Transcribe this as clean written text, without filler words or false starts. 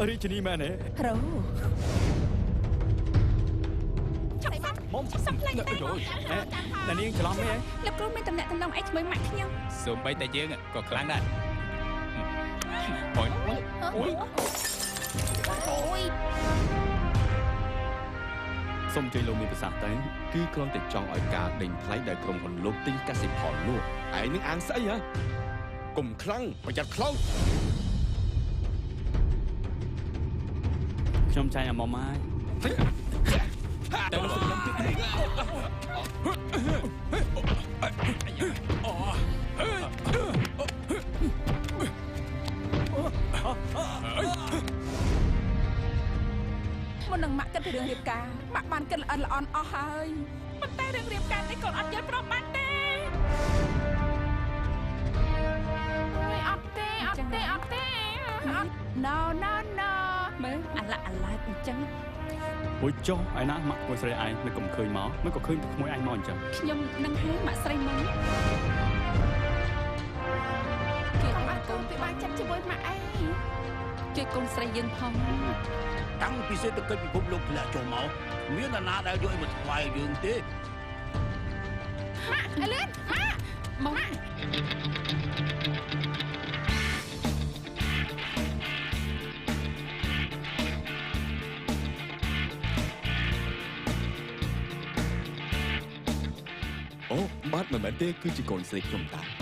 រាជនីមែនទេរោមុំសំភ្លេចតែនាងច្រឡំទេលោកគ្រូមានតំណែងតំណងអីជាមួយម៉ាក់ខ្ញុំសូម្បីតែយើងក៏ខ្លាំងដែរអូយសូមជួយលោកមានប្រសាសន៍ទៅគឺគ្រាន់តែចង់ឲ្យការដេញថ្លៃដែលក្រុមហ៊ុនលោកទិញកសិផលនោះឯងនឹងអាងស្អីហ៎កុំខ្លាំងប្រយ័ត្នខ្លោចខ្ញុំចាញ់អាម៉មហើយតែមិនសុខខ្ញុំមុននឹងម៉ាក់គិតពីរឿងរៀបការម៉ាក់បានគិតល្អិតល្អន់អស់ហើយប៉ុន្តែរឿងរៀបការនេះកូនអត់យល់ព្រមបានទេអត់ទេអត់ No មើលអាឡាយអញ្ចឹងអូយចុះឯណាម៉ាក់មួយស្រីឯងមិនកុំឃើញមកមិនក៏ឃើញក្មួយឯងមកអញ្ចឹងខ្ញុំនឹងហៅម៉ាក់ស្រីមកគេអត់កូនពីបានចាប់ជាមួយម៉ាក់ឯងជួយកូនស្រីយើងផងតាំងពីសេដ្ឋកិច្ចពិភពលោកធ្លាក់ចុះមកមានអ្នកណាដែលយកឲ្យមកថ្វាយយើងទេម៉ាក់អលឿនម៉ាក់មកអូបាទមិនមែនទេគឺជាកូនស្រីខ្ញុំតា